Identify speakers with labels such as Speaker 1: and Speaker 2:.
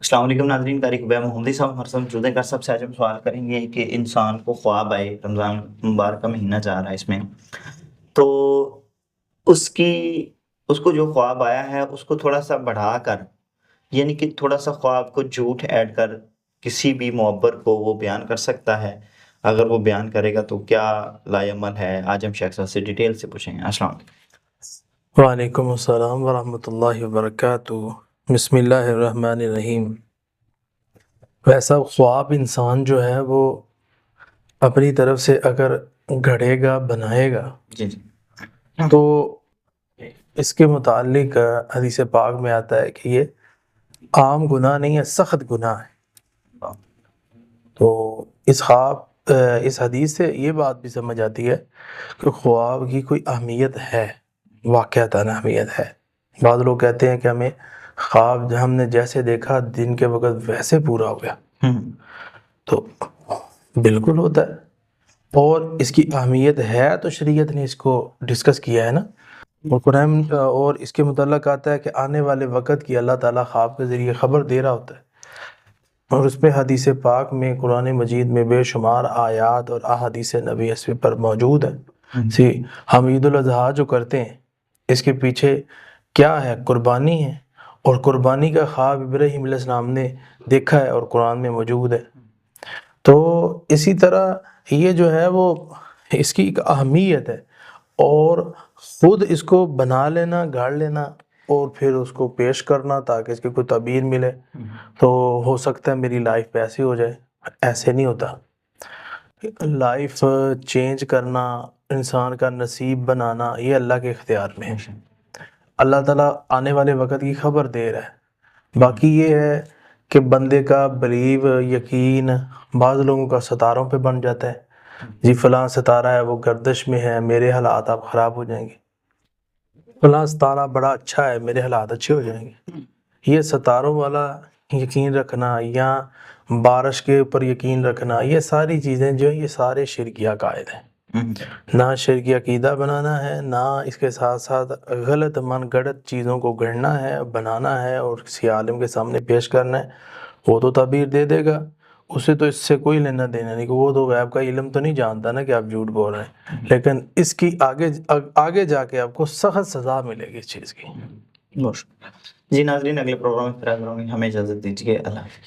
Speaker 1: السلام علیکم ناظرین، قاری قبیہ محمدی صاحب ہمارے ساتھ موجود ہیں۔ کر صاحب سے آج ہم سوال کریں گے کہ انسان کو خواب آئے، رمضان مبارک کا مہینہ جا رہا ہے اس میں، تو اس کی اس کو جو خواب آیا ہے اس کو تھوڑا سا بڑھا کر، یعنی کہ تھوڑا سا خواب کو جھوٹ ایڈ کر کسی بھی معبر کو وہ بیان کر سکتا ہے؟ اگر وہ بیان کرے گا تو کیا لائے عمل ہے؟ آج ہم شیخ صاحب سے ڈیٹیل سے پوچھیں گے۔ السلام علیکم۔
Speaker 2: وعلیکم السلام ورحمۃ اللہ وبرکاتہ۔ بسم اللہ الرحمن الرحیم۔ ویسا خواب انسان جو ہے وہ اپنی طرف سے اگر گھڑے گا، بنائے گا،
Speaker 1: جی جی
Speaker 2: تو اس کے متعلق حدیث پاک میں آتا ہے کہ یہ عام گناہ نہیں ہے، سخت گناہ ہے۔ تو اس حدیث سے یہ بات بھی سمجھ آتی ہے کہ خواب کی کوئی اہمیت ہے، واقعتاً اہمیت ہے۔ بعض لوگ کہتے ہیں کہ ہمیں خواب ہم نے جیسے دیکھا دن کے وقت ویسے پورا ہو گیا، تو بالکل ہوتا ہے، اور اس کی اہمیت ہے تو شریعت نے اس کو ڈسکس کیا ہے نا، اور قرآن اور اس کے متعلق آتا ہے کہ آنے والے وقت کی اللہ تعالیٰ خواب کے ذریعے خبر دے رہا ہوتا ہے، اور اس پہ حدیث پاک میں قرآن مجید میں بے شمار آیات اور احادیث نبی اس پر موجود ہیں۔ ہم عید الاضحیٰ جو کرتے ہیں اس کے پیچھے کیا ہے؟ قربانی ہے، اور قربانی کا خواب ابراہیم علیہ السلام نے دیکھا ہے اور قرآن میں موجود ہے۔ تو اسی طرح یہ جو ہے وہ اس کی ایک اہمیت ہے، اور خود اس کو بنا لینا، گاڑ لینا اور پھر اس کو پیش کرنا تاکہ اس کی کوئی تعبیر ملے، تو ہو سکتا ہے میری لائف پہ ایسی ہو جائے۔ ایسے نہیں ہوتا۔ لائف چینج کرنا، انسان کا نصیب بنانا، یہ اللہ کے اختیار میں ہے۔ اللہ تعالیٰ آنے والے وقت کی خبر دے رہا ہے۔ باقی یہ ہے کہ بندے کا بلیو، یقین بعض لوگوں کا ستاروں پہ بن جاتا ہے، جی فلاں ستارہ ہے وہ گردش میں ہے، میرے حالات اب خراب ہو جائیں گے، فلاں ستارہ بڑا اچھا ہے، میرے حالات اچھے ہو جائیں گے۔ یہ ستاروں والا یقین رکھنا یا بارش کے اوپر یقین رکھنا، یہ ساری چیزیں جو ہیں یہ سارے شرکی عقائد ہیں۔ نہ شرکی عقیدہ بنانا ہے، نہ اس کے ساتھ ساتھ غلط من گڑت چیزوں کو گھڑنا ہے، بنانا ہے اور کسی عالم کے سامنے پیش کرنا ہے۔ وہ تو تعبیر دے دے گا، اسے تو اس سے کوئی لینا دینا نہیں، کہ وہ تو غیب کا علم تو نہیں جانتا نا کہ آپ جھوٹ بول رہے ہیں، لیکن اس کی آگے جا کے آپ کو سخت سزا ملے گی اس چیز کی۔
Speaker 1: بہت شکریہ جی ناظرین، اگلے پروگرام میں پھر حاضر ہوں گے، ہمیں اجازت دیجیے، اللہ حافظ۔